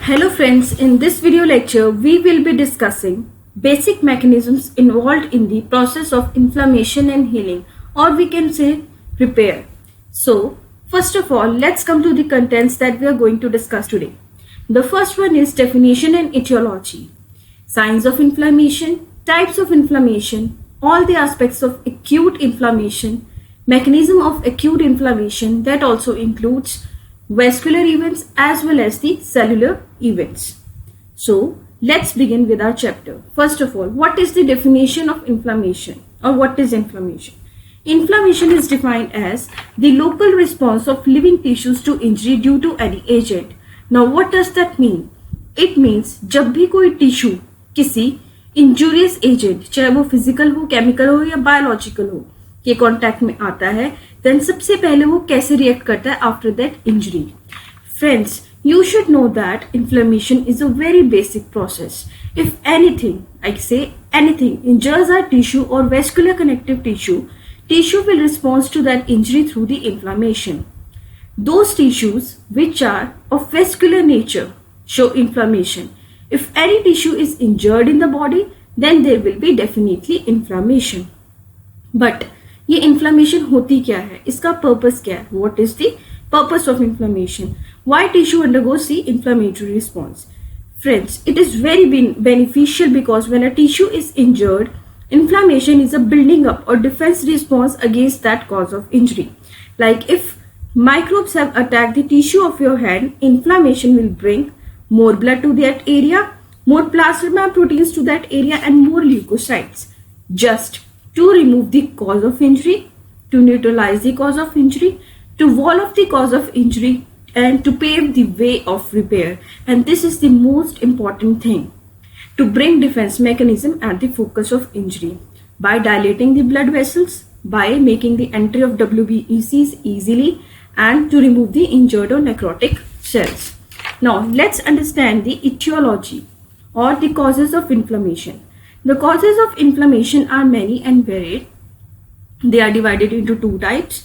Hello friends, in this video lecture we will be discussing basic mechanisms involved in the process of inflammation and healing, or we can say repair. So first of all, let's come to the contents that we are going to discuss today. The first one is definition and etiology, signs of inflammation, types of inflammation, all the aspects of acute inflammation, mechanism of acute inflammation that also includes vascular events as well as the cellular events. So let's begin with our chapter. First of all, what is the definition of inflammation, or what is inflammation? Inflammation is defined as the local response of living tissues to injury due to any agent. Now what does that mean? It means जब भी कोई tissue किसी injurious agent, चाहे वो physical हो, chemical हो या biological हो, के कांटेक्ट में आता है, देन सबसे पहले वो कैसे रिएक्ट करता है after that injury. Friends, you should know that inflammation is a very basic process. If anything, I say anything, injures our tissue or vascular connective tissue will respond to that injury through the inflammation. Those tissues which are of vascular nature show inflammation. If any tissue is injured in the body, then there will be definitely inflammation. But ये inflammation होती क्या है, इसका purpose क्या है, what is the purpose of inflammation, why tissue undergoes the inflammatory response. Friends, it is very beneficial because when a tissue is injured, inflammation is a building up or defense response against that cause of injury. Like if microbes have attacked the tissue of your hand, inflammation will bring more blood to that area, more plasma proteins to that area, and more leukocytes, just to remove the cause of injury, to neutralize the cause of injury, to wall off the cause of injury, and to pave the way of repair. And this is the most important thing, to bring defense mechanism at the focus of injury by dilating the blood vessels, by making the entry of WBCs easily, and to remove the injured or necrotic cells. Now let's understand the etiology, or the causes of inflammation. The causes of inflammation are many and varied. They are divided into two types: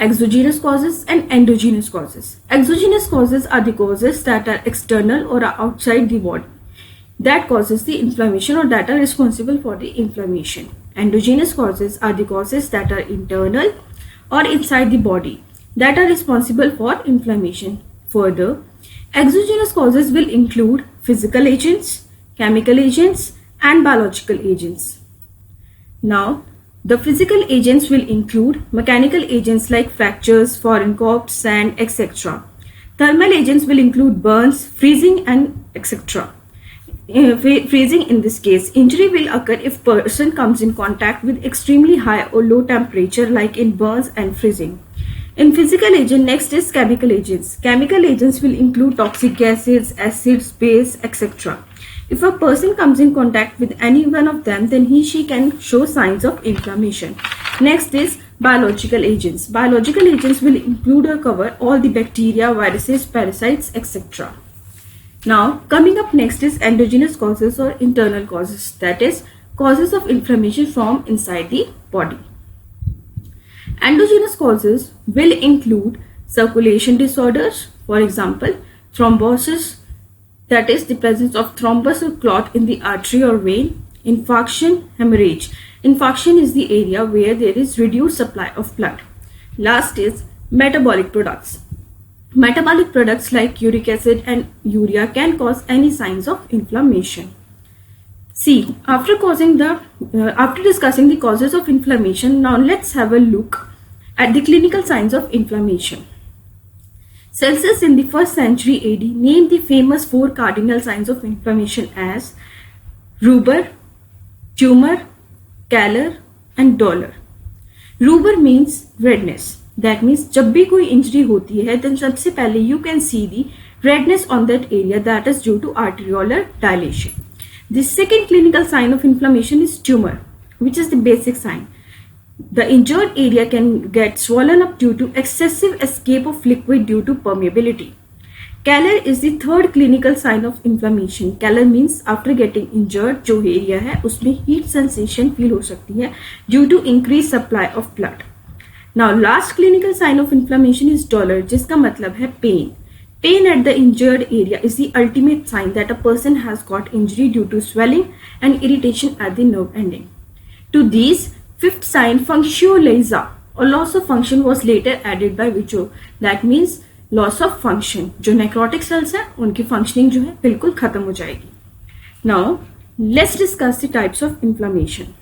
exogenous causes and endogenous causes. Exogenous causes are the causes that are external or are outside the body that causes the inflammation, or that are responsible for the inflammation. Endogenous causes are the causes that are internal or inside the body that are responsible for inflammation. Further, exogenous causes will include physical agents, chemical agents, and biological agents. Now, the physical agents will include mechanical agents like fractures, foreign corpse, sand, etc. Thermal agents will include burns, freezing, and etc. Freezing, in this case, injury will occur if person comes in contact with extremely high or low temperature, like in burns and freezing. In physical agent, next is chemical agents. Chemical agents will include toxic gases, acids, base, etc. If a person comes in contact with any one of them, then she can show signs of inflammation. Next is biological agents. Biological agents will include or cover all the bacteria, viruses, parasites, etc. Now, coming up next is endogenous causes or internal causes, that is causes of inflammation from inside the body. Endogenous causes will include circulation disorders, for example, thrombosis, that is the presence of thrombus or clot in the artery or vein. Infarction, hemorrhage. Infarction is the area where there is reduced supply of blood. Last is metabolic products. Metabolic products like uric acid and urea can cause any signs of inflammation. See, after discussing the causes of inflammation, now let's have a look at the clinical signs of inflammation. Celsus in the 1st century AD named the famous 4 cardinal signs of inflammation as rubor, tumor, calor, and dolor. Rubor means redness. That means जब भी कोई injury होती है, then सबसे पहले you can see the redness on that area, that is due to arteriolar dilation. The second clinical sign of inflammation is tumor, which is the basic sign. The injured area can get swollen up due to excessive escape of liquid due to permeability. Calor is the third clinical sign of inflammation. Calor means after getting injured, जो area है उसमें heat sensation feel हो सकती है due to increased supply of blood. Now last clinical sign of inflammation is dolor, जिसका मतलब है pain. Pain at the injured area is the ultimate sign that a person has got injury due to swelling and irritation at the nerve ending. To these, fifth sign, functionaliza or loss of function was later added by Vicho. That means loss of function. जो necrotic cells है उनकी functioning जो है बिल्कुल खत्म हो जाएगी. Now let's discuss the types of inflammation.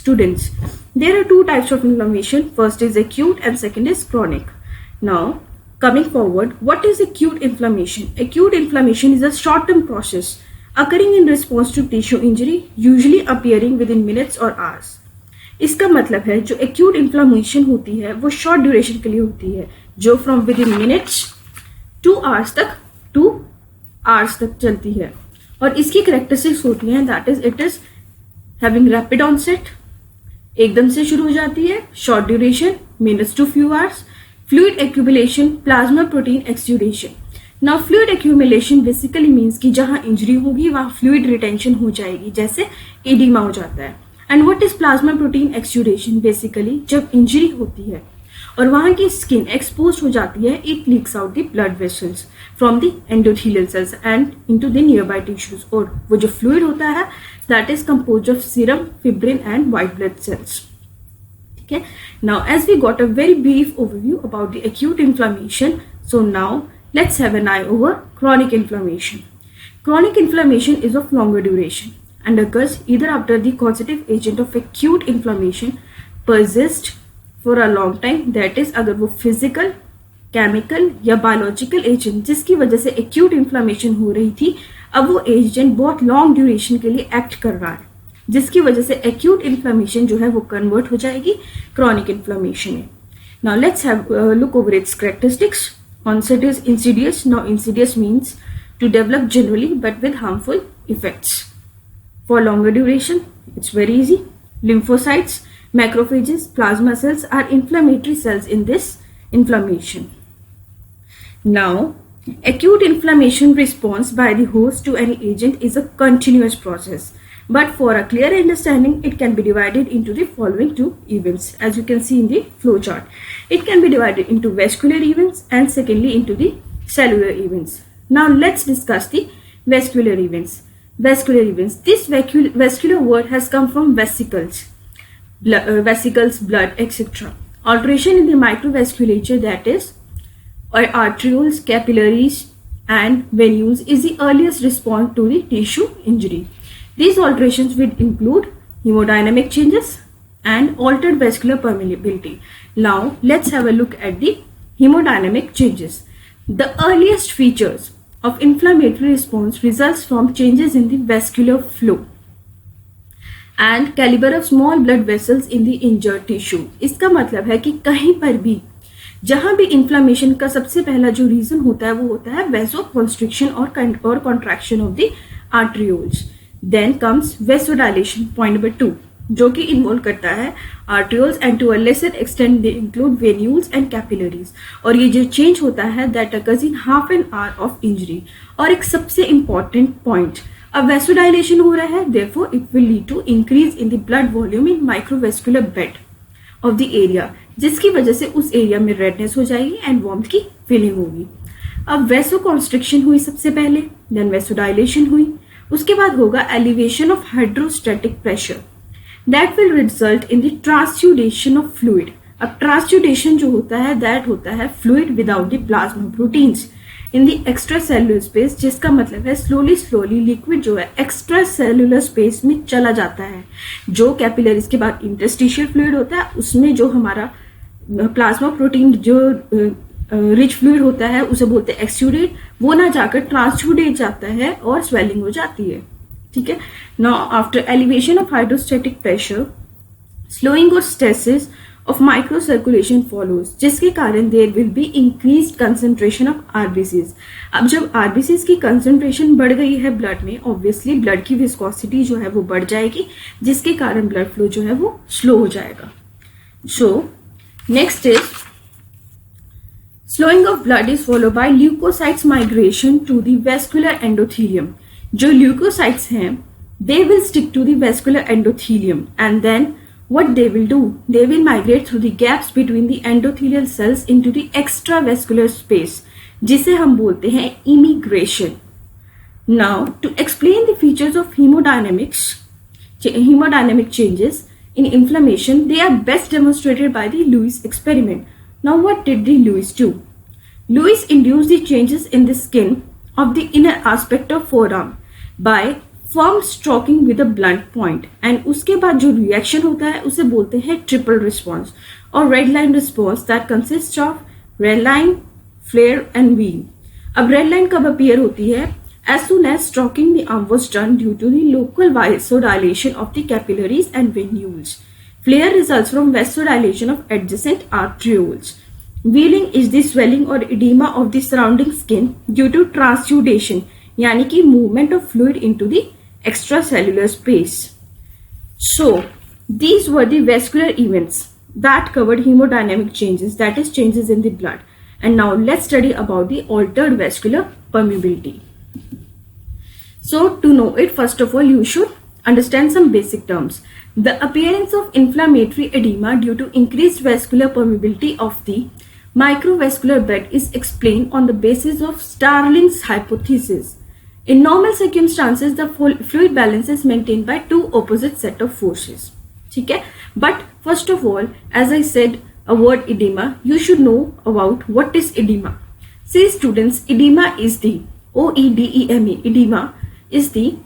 Students, there are two types of inflammation. First is acute and second is chronic. Now coming forward, what is acute inflammation? Acute inflammation is a short-term process occurring in response to tissue injury, usually appearing within minutes or hours. इसका मतलब है जो acute inflammation होती है वो short duration के लिए होती है, जो from within minutes to hours तक चलती है. और इसकी characteristics होती हैं that is it is having rapid onset, एकदम से शुरू हो जाती है, short duration minutes to few hours, fluid accumulation, plasma protein exudation. Now fluid accumulation basically means कि जहां इंजरी होगी वहां फ्लूइड रिटेंशन हो जाएगी, जैसे एडिमा हो जाता है. And what is plasma protein exudation? Basically जब इंजरी होती है और वहां की स्किन एक्सपोज हो जाती है, it leaks out the blood vessels from the endothelial cells and into the near by tissues. और वो जो फ्लूइड होता है that is composed of serum, fibrin and white blood cells. Okay. Now, as we got a very brief overview about the acute inflammation, so now let's have an eye over chronic inflammation. Chronic inflammation is of longer duration and occurs either after the causative agent of acute inflammation persists for a long time, that is अगर वो physical, chemical या biological agent जिसकी वजह से acute inflammation हो रही थी, अब वो agent बहुत long duration के लिए act कर रहा है, जिसकी वजह से acute inflammation जो है वो convert हो जाएगी chronic inflammation में. Now let's have a look over its characteristics. Onset is insidious. Now insidious means to develop generally but with harmful effects. For longer duration, it's very easy. Lymphocytes, macrophages, plasma cells are inflammatory cells in this inflammation. Now, acute inflammation response by the host to any agent is a continuous process. But for a clear understanding, it can be divided into the following two events, as you can see in the flow chart. It can be divided into vascular events and secondly into the cellular events. Now let's discuss the vascular events. Vascular events. This vascular word has come from vesicles, blood, etc. Alteration in the microvasculature, that is arterioles, capillaries and venules, is the earliest response to the tissue injury. These alterations will include hemodynamic changes and altered vascular permeability. Now let's have a look at the hemodynamic changes. The earliest features of inflammatory response results from changes in the vascular flow and caliber of small blood vessels in the injured tissue. इसका मतलब है कि कहीं पर भी जहां भी inflammation का सबसे पहला जो रीजन होता है वो होता है वैसोकॉन्स्ट्रिक्शन और contraction of the arterioles. Then comes vasodilation, point number 2, जो कि इन्वॉल्व करता है arterioles and to a lesser extent they include venules and capillaries. और ये जो चेंज होता है that occurs in half an hour of injury. और एक सबसे इंपॉर्टेंट पॉइंट, अब वेसोडाइलेशन हो रहा है, therefore it will lead to increase in the blood volume in microvascular bed of the area, जिसकी वजह से उस एरिया में रेडनेस हो जाएगी एंड वार्मथ की फीलिंग होगी. अब वेसोकॉन्स्ट्रिक्शन हुई सबसे पहले, देन वेसोडाइलेशन हुई, उसके बाद होगा elevation of hydrostatic pressure that will result in the transudation of fluid. अब ट्रांसड्यूडेशन जो होता है दैट होता है fluid without the plasma proteins in the extracellular space, जिसका मतलब है स्लोली लिक्विड जो है एक्स्ट्रा सेलुलर स्पेस में चला जाता है. जो कैपिलरीज के बाद इंटरस्टिशियल फ्लूइड होता है उसमें जो हमारा प्लाज्मा प्रोटीन जो रिच फ्लूइड होता है उसे बोलते हैं एक्सुडेट, वो ना जाकर ट्रांसुडेट जाता है और स्वेलिंग हो जाती है. ठीक है. Now after elevation of hydrostatic pressure, slowing और stasis of microcirculation follows, जिसके कारण there will be increased concentration of RBCs. अब जब आरबीसीज की कंसंट्रेशन बढ़ गई है ब्लड में, ऑब्वियसली ब्लड की विस्कोसिटी जो है वो बढ़ जाएगी, जिसके कारण ब्लड फ्लो जो है वो स्लो हो जाएगा. So next is slowing of blood is followed by leukocytes migration to the vascular endothelium. जो leukocytes हैं they will stick to the vascular endothelium and then what they will do, they will migrate through the gaps between the endothelial cells into the extravascular space जिसे हम बोलते हैं immigration. Now, to explain the features of hemodynamic changes in inflammation, they are best demonstrated by the Lewis experiment. Now, what did the Lewis do? Lewis induced the changes in the skin of the inner aspect of forearm by firm stroking with a blunt point. And उसके बाद जो reaction होता है उसे बोलते हैं triple response or red line response that consists of red line, flare and wheal. अब red line कब appear होती है? As soon as stroking the arm was done due to the local vasodilation of the capillaries and venules. Flare results from vasodilation of adjacent arterioles. Whealing is the swelling or edema of the surrounding skin due to transudation, यानी कि movement of fluid into the extracellular space. So, these were the vascular events that covered hemodynamic changes, that is changes in the blood. And now let's study about the altered vascular permeability. So to know it, first of all, you should understand some basic terms. The appearance of inflammatory edema due to increased vascular permeability of the microvascular bed is explained on the basis of Starling's hypothesis. In normal circumstances, the fluid balance is maintained by two opposite set of forces. Okay? But first of all, as I said, a word edema, you should know about what is edema. See students, edema is the OEDEMA, edema is the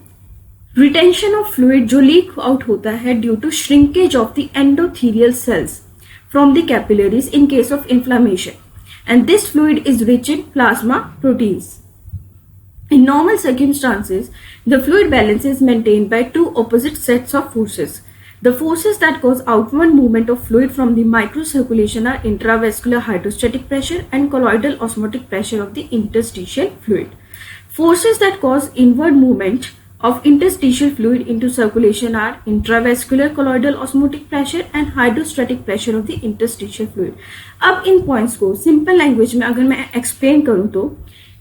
retention of fluid जो leak out होता है due to shrinkage of the endothelial cells from the capillaries in case of inflammation, and this fluid is rich in plasma proteins. In normal circumstances, the fluid balance is maintained by two opposite sets of forces. The forces that cause outward movement of fluid from the microcirculation are intravascular hydrostatic pressure and colloidal osmotic pressure of the interstitial fluid. Forces that cause inward movement of interstitial fluid into circulation are intravascular colloidal osmotic pressure and hydrostatic pressure of the interstitial fluid. अब इन points को simple language में अगर मैं explain करूँ तो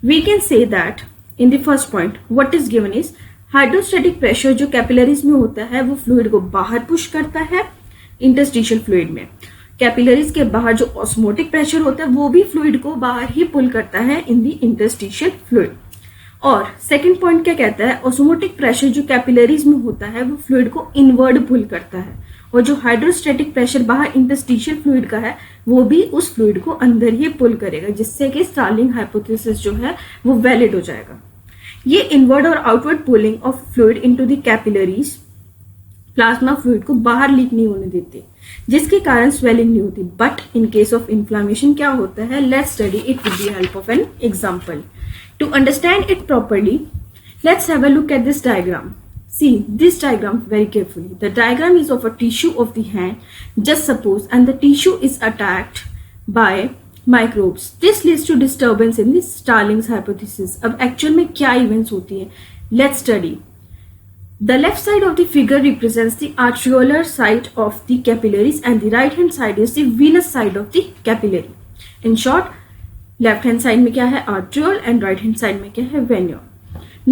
we can say that in the first point what is given is hydrostatic pressure जो capillaries में होता है वो fluid को बाहर push करता है interstitial fluid में. कैपिलरीज के बाहर जो ऑस्मोटिक प्रेशर होता है वो भी फ्लूइड को बाहर ही पुल करता है इन दी इंटरस्टिशियल फ्लूइड. और सेकंड पॉइंट क्या कहता है, ऑस्मोटिक प्रेशर जो कैपिलरीज में होता है वो फ्लूइड को इनवर्ड पुल करता है, और जो हाइड्रोस्टेटिक प्रेशर बाहर इंटरस्टिशियल फ्लूइड का है वो भी उस फ्लूइड को अंदर ही पुल करेगा, जिससे कि स्टार्लिंग हाइपोथेसिस जो है वो वैलिड हो जाएगा. ये इनवर्ड और outward pulling of fluid into the capillaries plasma fluid को बाहर लीक नहीं होने देते, जिसके कारण स्वेलिंग नहीं होती. But in case of inflammation क्या होता है, let's study it with the help of an example. To understand it properly, let's have a look at this diagram. See this diagram very carefully. The diagram is of a tissue of the hand, just suppose, and the tissue is attacked by microbes. This leads to disturbance in the Starling's hypothesis. अब actual में क्या events होती है, let's study. The left side of the figure represents the arteriolar side of the capillaries and the right hand side is the venous side of the capillary. In short, left hand side में क्या है arteriole and right hand side में क्या है venule.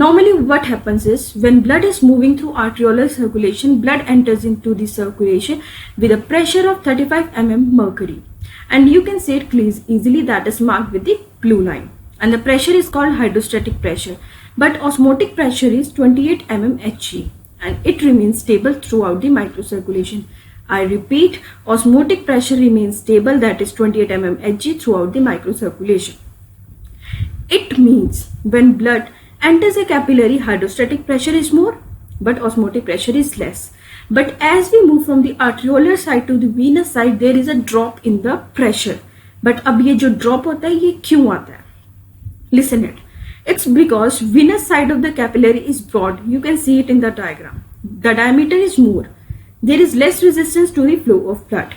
Normally what happens is when blood is moving through arteriolar circulation, blood enters into the circulation with a pressure of 35 mm mercury, and you can see it easily, that is marked with the blue line, and the pressure is called hydrostatic pressure, but osmotic pressure is 28 mm Hg and it remains stable throughout the microcirculation. I repeat, osmotic pressure remains stable, that is 28 mm Hg throughout the microcirculation. It means when blood enters a capillary, hydrostatic pressure is more, but osmotic pressure is less. But as we move from the arteriolar side to the venous side, there is a drop in the pressure. But अब ये जो drop होता है ये क्यों आता है? Listen it. It's because venous side of the capillary is broad. You can see it in the diagram. The diameter is more. There is less resistance to the flow of blood.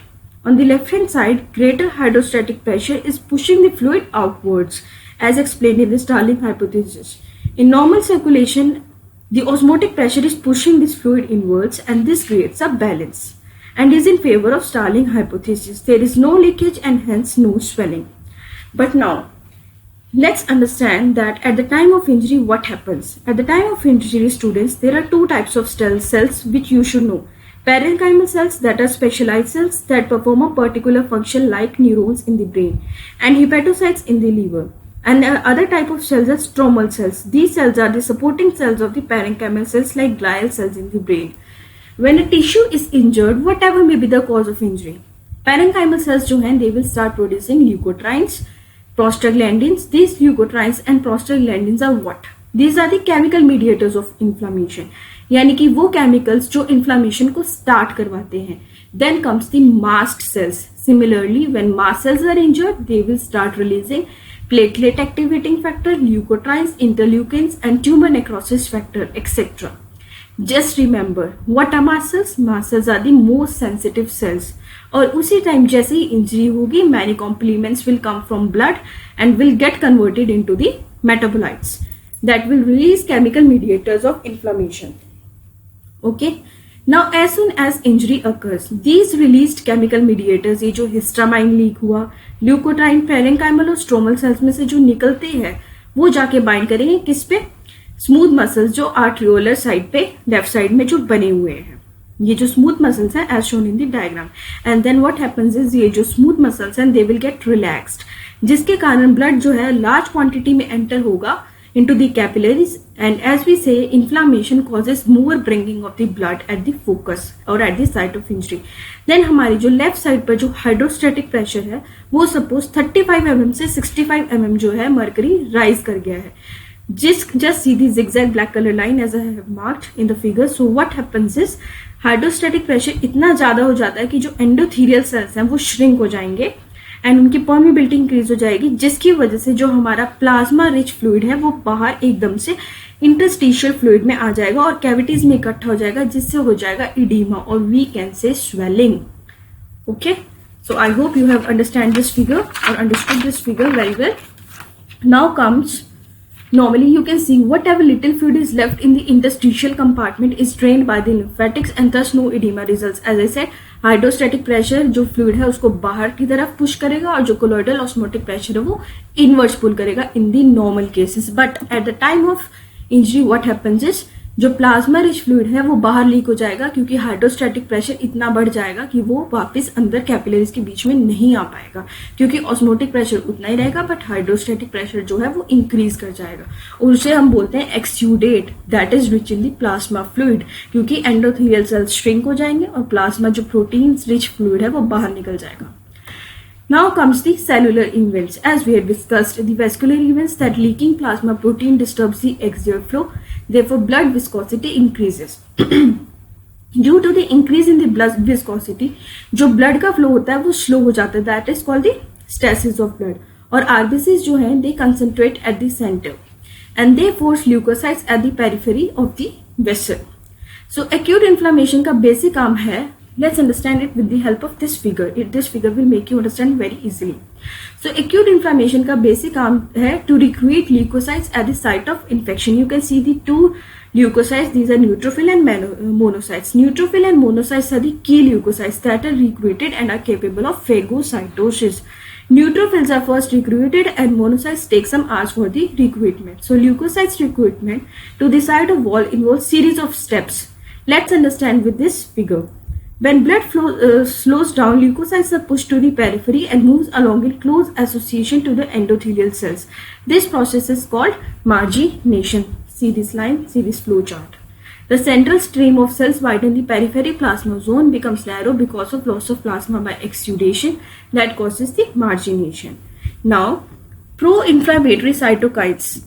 On the left hand side, greater hydrostatic pressure is pushing the fluid outwards, as explained in the Starling hypothesis. In normal circulation, the osmotic pressure is pushing this fluid inwards, and this creates a balance and is in favor of Starling hypothesis. There is no leakage and hence no swelling. But now, let's understand that at the time of injury, what happens? At the time of injury, students, there are two types of cells which you should know. Parenchymal cells, that are specialized cells that perform a particular function like neurons in the brain, and hepatocytes in the liver. And other type of cells are stromal cells. These cells are the supporting cells of the parenchymal cells like glial cells in the brain. When a tissue is injured, whatever may be the cause of injury, parenchymal cells जो हैं, they will start producing leukotrienes, prostaglandins. These leukotrienes and prostaglandins are what? These are the chemical mediators of inflammation. यानी कि वो chemicals जो inflammation को start करवाते हैं. Then comes the mast cells. Similarly, when mast cells are injured, they will start releasing platelet activating factor, leukotrienes, interleukins, and tumor necrosis factor, etc. Just remember, what are mast cells? Mast cells are the most sensitive cells. और उसी time जैसे ही injury होगी, many complements will come from blood and will get converted into the metabolites that will release chemical mediators of inflammation. Okay. Now, as soon as injury occurs, these released chemical mediators, ये जो histamine leak हुआ, leukotriene, parenchymal और stromal cells में से जो निकलते हैं, वो जाके बाइंड करेंगे किस पे? स्मूथ मसल्स जो आर्ट्रियोलर साइड पे लेफ्ट साइड में जो बने हुए हैं, ये जो स्मूथ मसल्स हैं as shown in the diagram. And then what happens is, ये जो स्मूथ मसल्स हैं दे विल गेट रिलैक्स्ड, जिसके कारण ब्लड जो है लार्ज क्वांटिटी में एंटर होगा into the capillaries, and as we say, inflammation causes more bringing of the blood at the focus or at the site of injury. Then हमारी जो left side पर जो हाइड्रोस्टैटिक प्रेशर है वो suppose 35 mm से 65 mm जो है mercury rise कर गया है. Just see the zigzag black color line as I have marked in the figure. So what happens is, hydrostatic pressure इतना ज्यादा हो जाता है कि जो एंडोथीलियल सेल्स हैं वो श्रिंक हो जाएंगे एंड उनकी परमिबिलिटी इंक्रीज हो जाएगी, जिसकी वजह से जो हमारा प्लाज्मा रिच फ्लूइड है वो बाहर एकदम से इंटरस्टिशियल फ्लूइड में आ जाएगा और कैविटीज में इकट्ठा हो जाएगा, जिससे हो जाएगा इडीमा और we can say swelling. Okay, so I hope you have understand this figure और understood this figure very well. Now comes, normally you can see whatever little fluid is left in the interstitial compartment is drained by the lymphatics and thus no edema results. As I said, hydrostatic pressure जो fluid है उसको बाहर की तरफ push करेगा और जो colloidal osmotic pressure है वो inwards pull करेगा in the normal cases. But at the time of injury what happens is, जो प्लाज्मा रिच फ्लूइड है वो बाहर लीक हो जाएगा क्योंकि हाइड्रोस्टैटिक प्रेशर इतना बढ़ जाएगा कि वो वापस अंदर कैपिलरीज के बीच में नहीं आ पाएगा, क्योंकि ऑस्मोटिक प्रेशर उतना ही रहेगा बट हाइड्रोस्टैटिक प्रेशर जो है वो इंक्रीज कर जाएगा और उसे हम बोलते हैं exudate, that is rich in the plasma fluid, क्योंकि एंडोथेलियल सेल्स श्रिंक हो जाएंगे और प्लाज्मा जो प्रोटीन रिच फ्लूइड है वो बाहर निकल जाएगा. Now comes the cellular events. As we have discussed, the vascular events, that leaking plasma protein disturbs the axial flow, therefore blood viscosity increases. Due to the increase in the blood viscosity, जो blood का flow होता है वो slow हो जाता है, that is called the stasis of blood. और RBCs जो हैं they concentrate at the center and they force leukocytes at the periphery of the vessel. So acute inflammation का basic काम है, let's understand it with the help of this figure. This figure will make you understand very easily. So acute inflammation का basic काम है to recruit leukocytes at the site of infection. You can see the two leukocytes. These are neutrophil and monocytes. Neutrophil and monocytes are the key leukocytes that are recruited and are capable of phagocytosis. Neutrophils are first recruited and monocytes take some hours for the recruitment. So leukocytes recruitment to the site of wall involves series of steps. Let's understand with this figure. When blood flow slows down, leukocytes are pushed to the periphery and moves along in close association to the endothelial cells. This process is called margination. See this line, see this flow chart. The central stream of cells widen the periphery plasma zone becomes narrow because of loss of plasma by exudation that causes the margination. Now, pro-inflammatory cytokines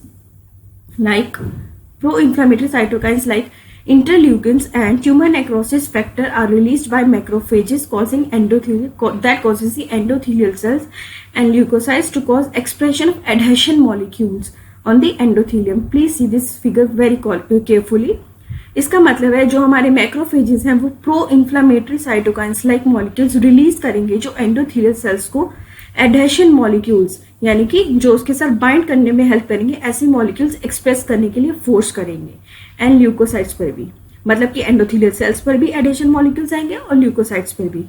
like interleukins and tumor necrosis factor are released by macrophages that causes the endothelial cells and leukocytes to cause expression of adhesion molecules on the endothelium. Please see this figure very carefully. इसका मतलब है जो हमारे macrophages हैं वो pro inflammatory cytokines like molecules release करेंगे जो endothelial cells को एडहेशन मॉलिक्यूल्स यानी कि जो उसके साथ बाइंड करने में हेल्प करेंगे, ऐसे मॉलिक्यूल्स एक्सप्रेस करने के लिए फोर्स करेंगे. एंड ल्यूकोसाइट्स पर भी, मतलब कि एंडोथेलियल सेल्स पर भी एडेशन मॉलिक्यूल्स आएंगे और ल्यूकोसाइट्स पर भी.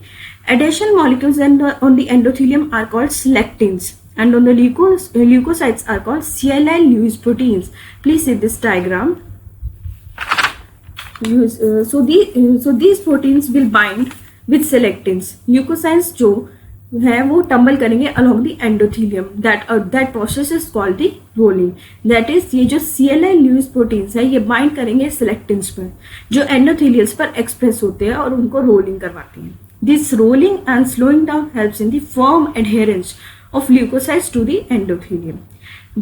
Adhesion molecules on the endothelium are called selectins and on the leukocytes are called Cieli-Lewis proteins. Please see this diagram. So these proteins will bind with selectins. Leukocytes जो है वो tumble करेंगे along the endothelium. That process is called the rolling. That is ये जो CLI Lewis proteins है ये bind करेंगे सिलेक्टिन्स पर जो एंडोथीलियल्स पर एक्सप्रेस होते हैं और उनको रोलिंग करवाती हैं. This rolling and slowing down helps in the firm adherence of leukocytes to the endothelium.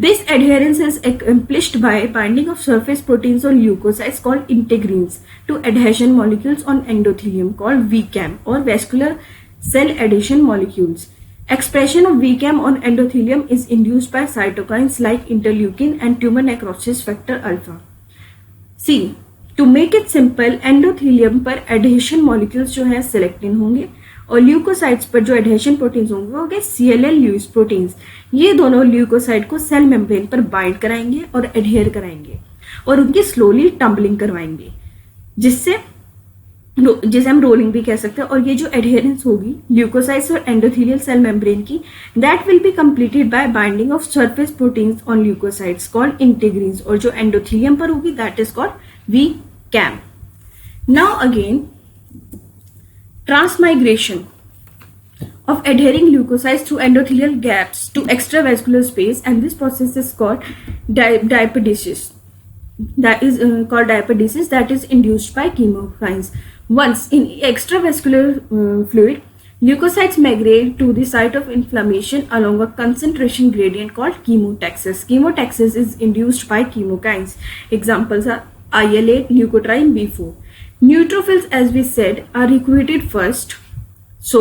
This adherence is accomplished by binding of surface proteins on leukocytes called integrins to adhesion molecules on endothelium called VCAM or vascular cell adhesion molecules. Expression of VCAM on endothelium is induced by cytokines like interleukin and tumor necrosis factor alpha. See, to make it simple, endothelium पर adhesion molecules जो है selectin होंगे और leukocytes पर जो adhesion proteins होंगे वो होंगे CLL ल्यूइस प्रोटीन्स. ये दोनों ल्यूकोसाइट को सेल मेम्ब्रेन पर बाइंड कराएंगे और एडहेयर कराएंगे और उनकी स्लोली टम्बलिंग करवाएंगे जिसे हम रोलिंग भी कह सकते हैं. और ये जो एडहेरेंस होगी ल्यूकोसाइट्स और एंडोथेलियल सेल मेम्ब्रेन की, that will be completed by binding of surface proteins on leukocytes called integrins और जो एंडोथेलियम पर होगी that is called VCAM. Now again transmigration of adhering leukocytes through endothelial gaps to extravascular space, and this process is called diapedesis. That is called diapedesis, that is induced by chemokines. Once in extravascular fluid, leukocytes migrate to the site of inflammation along a concentration gradient called chemotaxis. Chemotaxis is induced by chemokines. Examples are IL-8, leukotriene B4. Neutrophils as we said are recruited first, so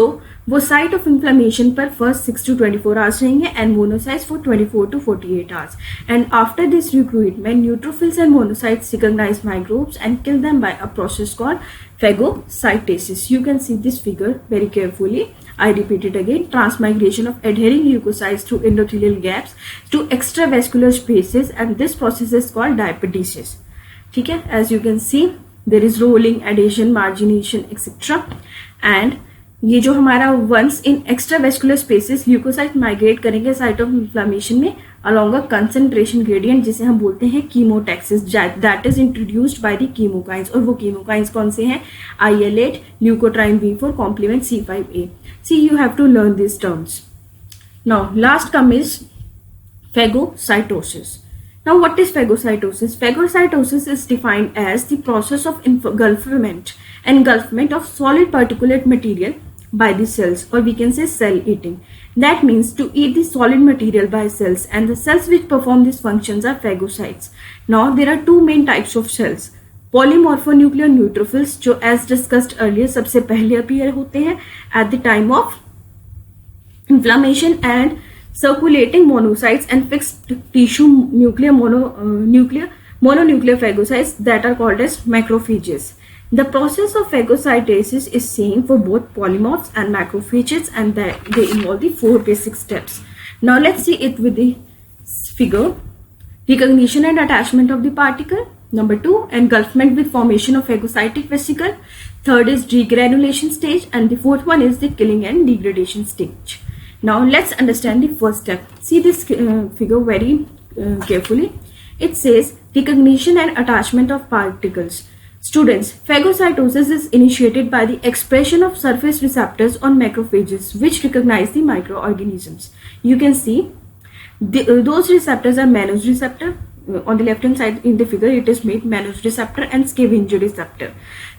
वो site of inflammation पर first 6 to 24 hours रहेंगे and monocytes for 24 to 48 hours. And after this recruitment neutrophils and monocytes recognise microbes and kill them by a process called phagocytosis. You can see this figure very carefully. I repeat it again. Transmigration of adhering leukocytes through endothelial gaps to extravascular spaces, and this process is called diapedesis. ठीक है, as you can see there is rolling, adhesion, margination, etc. and ये जो हमारा once in extravascular spaces leukocyte migrate करेंगे site of inflammation में along a concentration gradient जिसे हम बोलते हैं chemotaxis, that is introduced by the chemokines. और वो chemokines कौन से हैं? IL-8, leukotriene B4, complement C5a. See, you have to learn these terms. Now last come is phagocytosis. Now what is phagocytosis? Phagocytosis is defined as the process of engulfment of solid particulate material by the cells, or we can say cell eating. That means to eat the solid material by cells, and the cells which perform these functions are phagocytes. Now there are two main types of cells. Polymorphonuclear neutrophils जो as discussed earlier सबसे पहले appear होते हैं at the time of inflammation, and circulating monocytes and fixed tissue mononuclear phagocytes that are called as macrophages. The process of phagocytosis is same for both polymorphs and macrophages, and they involve the 4 basic steps. Now let's see it with the figure. Recognition and attachment of the particle. Number 2, engulfment with formation of phagocytic vesicle. Third is degranulation stage, and the fourth one is the killing and degradation stage. Now let's understand the first step. See this figure very carefully. It says recognition and attachment of particles. Students, phagocytosis is initiated by the expression of surface receptors on macrophages which recognize the microorganisms. You can see those receptors are Mannose receptor. On the left hand side in the figure it is made Mannose receptor and Scavenger receptor.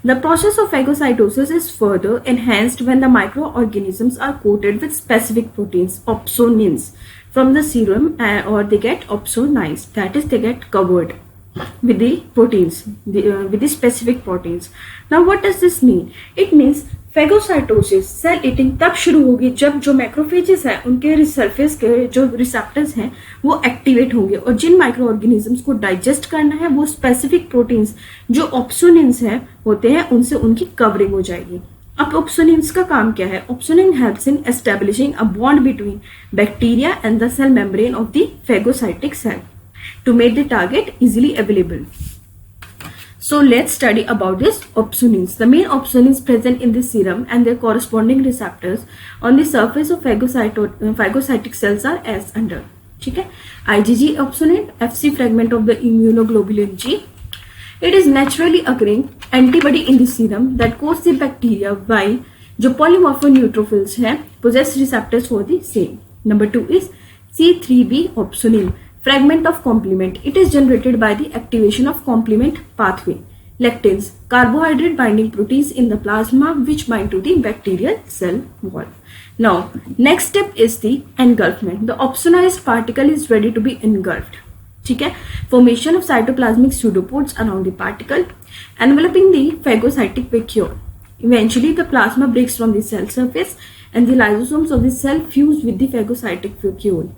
The process of phagocytosis is further enhanced when the microorganisms are coated with specific proteins, opsonins, from the serum, or they get opsonized, that is they get covered with the proteins, with the specific proteins. Now what does this mean? It means phagocytosis, cell eating तब शुरू होगी जब जो macrophages हैं उनके surface के जो receptors हैं वो एक्टिवेट होंगे, और जिन माइक्रो को डाइजेस्ट करना है वो स्पेसिफिक प्रोटीन्स जो ऑप्सोनिन्स हैं होते हैं उनसे उनकी कवरिंग हो जाएगी. अब ऑप्सोनिन्स का काम क्या है? Opsonin helps in establishing a bond between bacteria and the cell membrane of the phagocytic cell to make the target easily available. So let's study about this opsonins. The main opsonins present in the serum and their corresponding receptors on the surface of phagocytic cells are as under. ठीक है, IgG opsonin, Fc fragment of the immunoglobulin G. It is naturally occurring antibody in the serum that coats the bacteria while जो polymorpho neutrophils हैं possess receptors for the same. Number 2 is C3b opsonine, fragment of complement. It is generated by the activation of complement pathway. Lectins, carbohydrate binding proteins in the plasma which bind to the bacterial cell wall. Now, next step is the engulfment. The opsonized particle is ready to be engulfed. ठीक है, formation of cytoplasmic pseudopods around the particle, enveloping the phagocytic vacuole. Eventually, the plasma breaks from the cell surface and the lysosomes of the cell fuse with the phagocytic vacuole.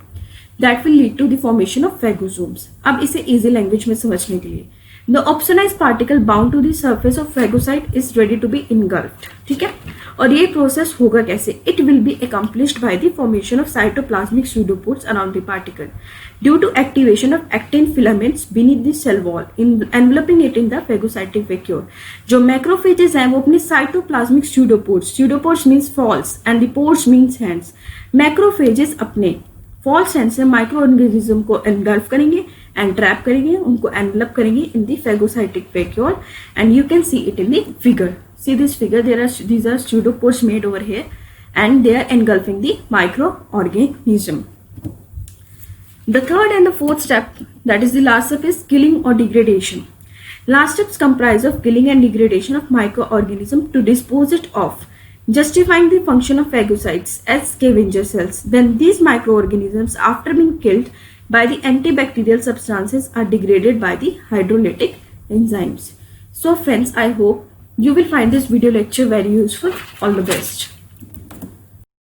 That will lead to the formation of phagosomes. अब इसे easy language में समझने के लिए, the opsonized particle bound to the surface of phagocyte is ready to be engulfed. ठीक है, और ये process होगा कैसे? It will be accomplished by the formation of cytoplasmic pseudopods around the particle due to activation of actin filaments beneath the cell wall, enveloping it in the phagocytic vacuole. जो macrophages हैं वो अपने cytoplasmic pseudopods means falls and the pods means hands. Macrophages अपने false hands से micro organism को engulf करेंगे and trap करेंगे, उनको envelop करेंगे in the phagocytic vacuole, and you can see it in the figure. See this figure, these are pseudopods made over here and they are engulfing the microorganism. The third and the fourth step, that is the last step, is killing or degradation. Last steps comprise of killing and degradation of microorganism to dispose it of, justifying the function of phagocytes as scavenger cells. Then these microorganisms, after being killed by the antibacterial substances, are degraded by the hydrolytic enzymes. So friends, I hope you will find this video lecture very useful. All the best.